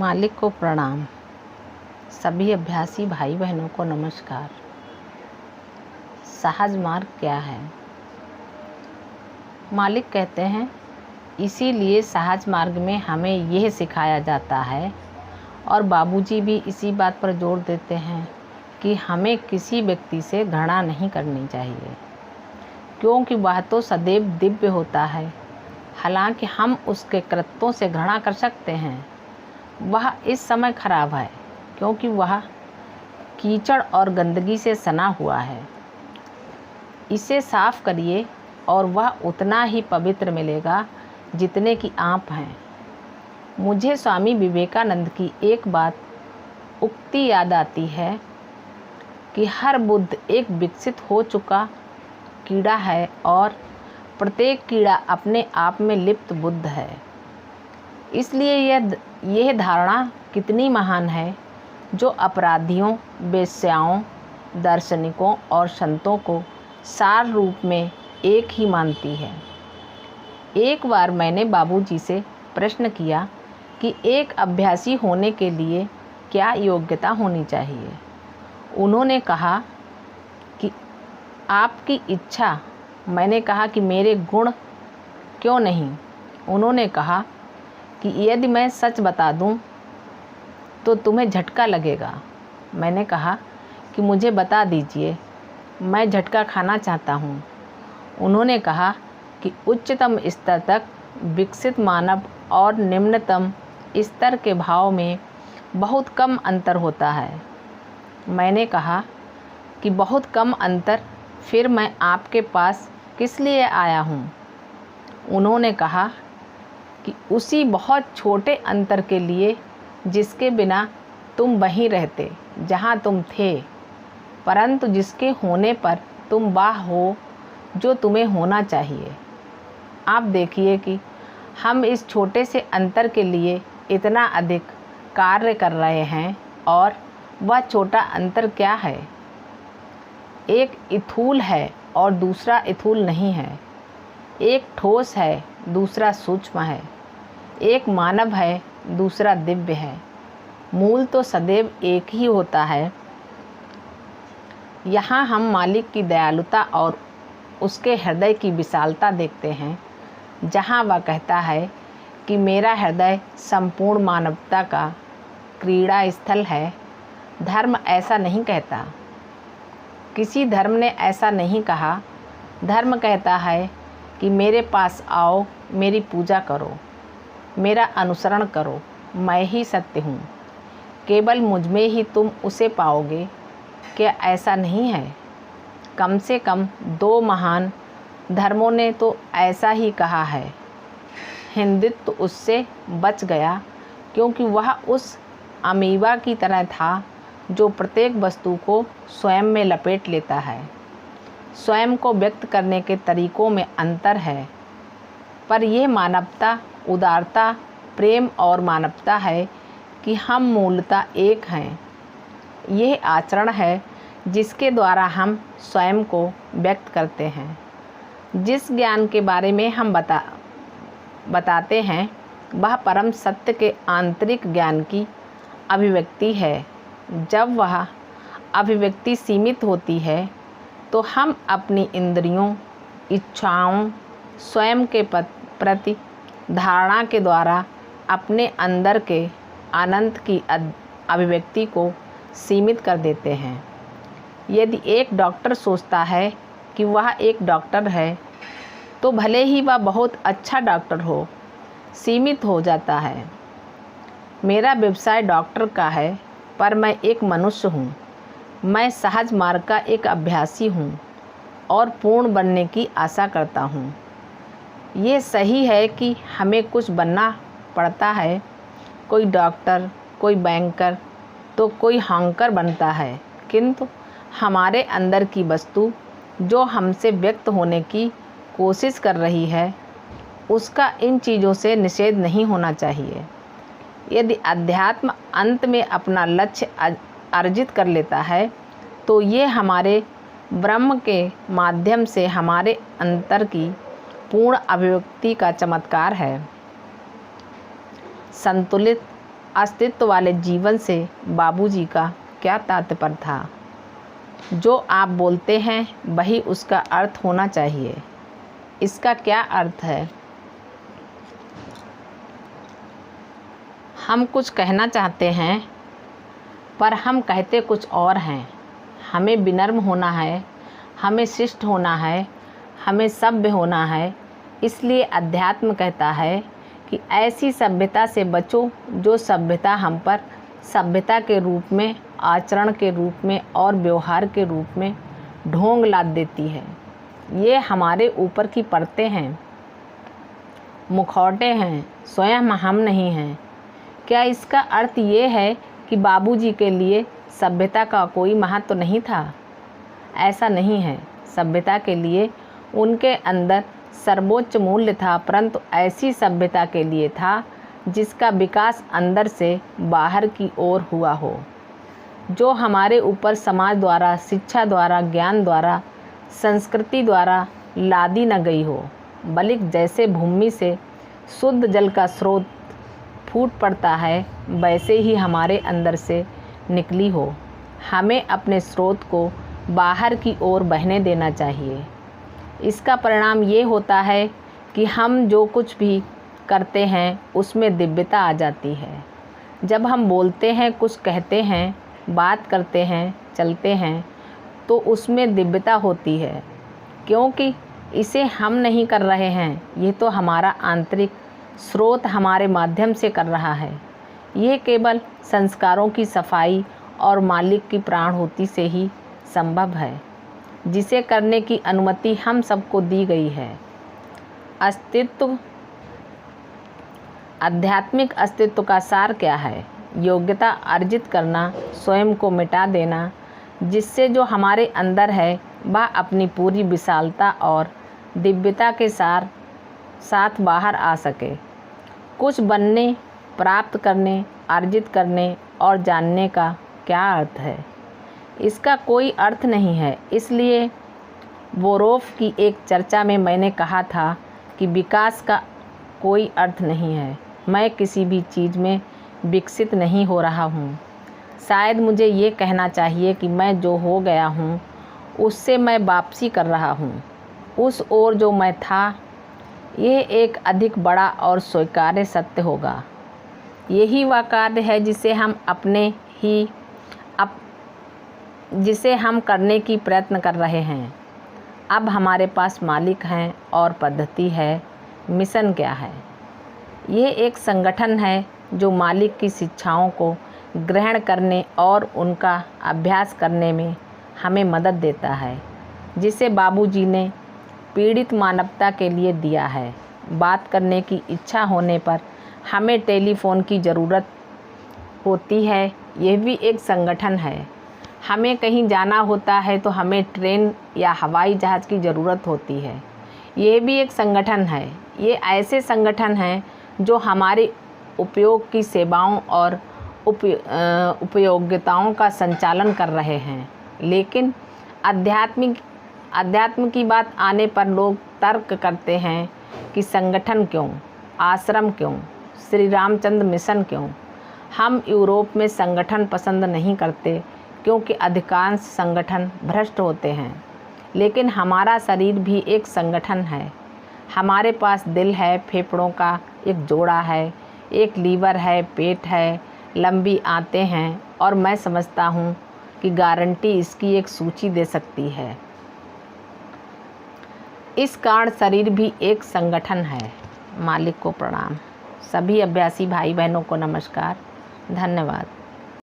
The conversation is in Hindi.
मालिक को प्रणाम। सभी अभ्यासी भाई बहनों को नमस्कार। सहज मार्ग क्या है? मालिक कहते हैं, इसीलिए सहज मार्ग में हमें यह सिखाया जाता है और बाबूजी भी इसी बात पर जोर देते हैं कि हमें किसी व्यक्ति से घृणा नहीं करनी चाहिए, क्योंकि वह तो सदैव दिव्य होता है। हालांकि हम उसके कृत्यों से घृणा कर सकते हैं। वह इस समय खराब है क्योंकि वह कीचड़ और गंदगी से सना हुआ है। इसे साफ करिए और वह उतना ही पवित्र मिलेगा जितने कि आप हैं। मुझे स्वामी विवेकानंद की एक बात उक्ति याद आती है कि हर बुद्ध एक विकसित हो चुका कीड़ा है और प्रत्येक कीड़ा अपने आप में लिप्त बुद्ध है। इसलिए यह धारणा कितनी महान है जो अपराधियों, वेश्याओं, दार्शनिकों और संतों को सार रूप में एक ही मानती है। एक बार मैंने बाबूजी से प्रश्न किया कि एक अभ्यासी होने के लिए क्या योग्यता होनी चाहिए। उन्होंने कहा कि आपकी इच्छा। मैंने कहा कि मेरे गुण क्यों नहीं। उन्होंने कहा कि यदि मैं सच बता दूं तो तुम्हें झटका लगेगा। मैंने कहा कि मुझे बता दीजिए, मैं झटका खाना चाहता हूं। उन्होंने कहा कि उच्चतम स्तर तक विकसित मानव और निम्नतम स्तर के भाव में बहुत कम अंतर होता है। मैंने कहा कि बहुत कम अंतर, फिर मैं आपके पास किस लिए आया हूं? उन्होंने कहा कि उसी बहुत छोटे अंतर के लिए जिसके बिना तुम वहीं रहते जहां तुम थे, परंतु जिसके होने पर तुम वह हो जो तुम्हें होना चाहिए। आप देखिए कि हम इस छोटे से अंतर के लिए इतना अधिक कार्य कर रहे हैं, और वह छोटा अंतर क्या है? एक स्थूल है और दूसरा स्थूल नहीं है। एक ठोस है, दूसरा सूक्ष्म है। एक मानव है, दूसरा दिव्य है। मूल तो सदैव एक ही होता है। यहाँ हम मालिक की दयालुता और उसके हृदय की विशालता देखते हैं, जहाँ वह कहता है कि मेरा हृदय संपूर्ण मानवता का क्रीड़ा स्थल है। धर्म ऐसा नहीं कहता। किसी धर्म ने ऐसा नहीं कहा। धर्म कहता है कि मेरे पास आओ, मेरी पूजा करो, मेरा अनुसरण करो, मैं ही सत्य हूँ। केवल मुझ में ही तुम उसे पाओगे। क्या ऐसा नहीं है? कम से कम 2 महान धर्मों ने तो ऐसा ही कहा है। हिंदुत्व उससे बच गया क्योंकि वह उस अमीबा की तरह था जो प्रत्येक वस्तु को स्वयं में लपेट लेता है। स्वयं को व्यक्त करने के तरीकों में अंतर है, पर यह मानवता, उदारता, प्रेम और मानवता है कि हम मूलतः एक हैं। यह आचरण है जिसके द्वारा हम स्वयं को व्यक्त करते हैं। जिस ज्ञान के बारे में हम बताते हैं वह परम सत्य के आंतरिक ज्ञान की अभिव्यक्ति है। जब वह अभिव्यक्ति सीमित होती है तो हम अपनी इंद्रियों, इच्छाओं, स्वयं के प्रति धारणा के द्वारा अपने अंदर के अनंत की अभिव्यक्ति को सीमित कर देते हैं। यदि एक डॉक्टर सोचता है कि वह एक डॉक्टर है, तो भले ही वह बहुत अच्छा डॉक्टर हो, सीमित हो जाता है। मेरा व्यवसाय डॉक्टर का है, पर मैं एक मनुष्य हूँ। मैं सहज मार्ग का एक अभ्यासी हूँ और पूर्ण बनने की आशा करता हूँ। ये सही है कि हमें कुछ बनना पड़ता है। कोई डॉक्टर, कोई बैंकर, तो कोई हॉकर बनता है, किंतु हमारे अंदर की वस्तु जो हमसे व्यक्त होने की कोशिश कर रही है, उसका इन चीज़ों से निषेध नहीं होना चाहिए। यदि अध्यात्म अंत में अपना लक्ष्य अर्जित कर लेता है, तो ये हमारे ब्रह्म के माध्यम से हमारे अंतर की पूर्ण अभिव्यक्ति का चमत्कार है। संतुलित, अस्तित्व वाले जीवन से बाबूजी का क्या तात्पर्य था? जो आप बोलते हैं वही उसका अर्थ होना चाहिए। इसका क्या अर्थ है? हम कुछ कहना चाहते हैं पर हम कहते कुछ और हैं। हमें विनम्र होना है, हमें शिष्ट होना है, हमें सभ्य होना है। इसलिए अध्यात्म कहता है कि ऐसी सभ्यता से बचो जो सभ्यता हम पर सभ्यता के रूप में, आचरण के रूप में और व्यवहार के रूप में ढोंग लाद देती है। ये हमारे ऊपर की परतें हैं, मुखौटे हैं, स्वयं हम नहीं हैं। क्या इसका अर्थ ये है कि बाबूजी के लिए सभ्यता का कोई महत्व नहीं था? ऐसा नहीं है। सभ्यता के लिए उनके अंदर सर्वोच्च मूल्य था, परंतु ऐसी सभ्यता के लिए था जिसका विकास अंदर से बाहर की ओर हुआ हो, जो हमारे ऊपर समाज द्वारा, शिक्षा द्वारा, ज्ञान द्वारा, संस्कृति द्वारा लादी न गई हो, बल्कि जैसे भूमि से शुद्ध जल का स्रोत फूट पड़ता है वैसे ही हमारे अंदर से निकली हो। हमें अपने स्रोत को बाहर की ओर बहने देना चाहिए। इसका परिणाम ये होता है कि हम जो कुछ भी करते हैं उसमें दिव्यता आ जाती है। जब हम बोलते हैं, कुछ कहते हैं, बात करते हैं, चलते हैं तो उसमें दिव्यता होती है, क्योंकि इसे हम नहीं कर रहे हैं, ये तो हमारा आंतरिक स्रोत हमारे माध्यम से कर रहा है। ये केवल संस्कारों की सफाई और मालिक की प्राणहोती से ही संभव है, जिसे करने की अनुमति हम सबको दी गई है। अस्तित्व, आध्यात्मिक अस्तित्व का सार क्या है? योग्यता अर्जित करना, स्वयं को मिटा देना, जिससे जो हमारे अंदर है वह अपनी पूरी विशालता और दिव्यता के साथ बाहर आ सके। कुछ बनने, प्राप्त करने, अर्जित करने और जानने का क्या अर्थ है? इसका कोई अर्थ नहीं है। इसलिए वोरोफ की एक चर्चा में मैंने कहा था कि विकास का कोई अर्थ नहीं है। मैं किसी भी चीज़ में विकसित नहीं हो रहा हूँ। शायद मुझे ये कहना चाहिए कि मैं जो हो गया हूँ उससे मैं वापसी कर रहा हूँ उस ओर जो मैं था। यह एक अधिक बड़ा और स्वीकार्य सत्य होगा। यही वह कार्य है जिसे हम करने की प्रयत्न कर रहे हैं। अब हमारे पास मालिक हैं और पद्धति है। मिशन क्या है? यह एक संगठन है जो मालिक की शिक्षाओं को ग्रहण करने और उनका अभ्यास करने में हमें मदद देता है, जिसे बाबूजी ने पीड़ित मानवता के लिए दिया है। बात करने की इच्छा होने पर हमें टेलीफोन की ज़रूरत होती है, यह भी एक संगठन है। हमें कहीं जाना होता है तो हमें ट्रेन या हवाई जहाज़ की ज़रूरत होती है, ये भी एक संगठन है। ये ऐसे संगठन हैं जो हमारे उपयोग की सेवाओं और उपयोगिताओं का संचालन कर रहे हैं। लेकिन अध्यात्म की बात आने पर लोग तर्क करते हैं कि संगठन क्यों, आश्रम क्यों, श्री रामचंद्र मिशन क्यों। हम यूरोप में संगठन पसंद नहीं करते क्योंकि अधिकांश संगठन भ्रष्ट होते हैं, लेकिन हमारा शरीर भी एक संगठन है। हमारे पास दिल है, फेफड़ों का एक जोड़ा है, एक लीवर है, पेट है, लंबी आंतें हैं, और मैं समझता हूँ कि गारंटी इसकी एक सूची दे सकती है। इस कारण शरीर भी एक संगठन है। मालिक को प्रणाम। सभी अभ्यासी भाई बहनों को नमस्कार। धन्यवाद।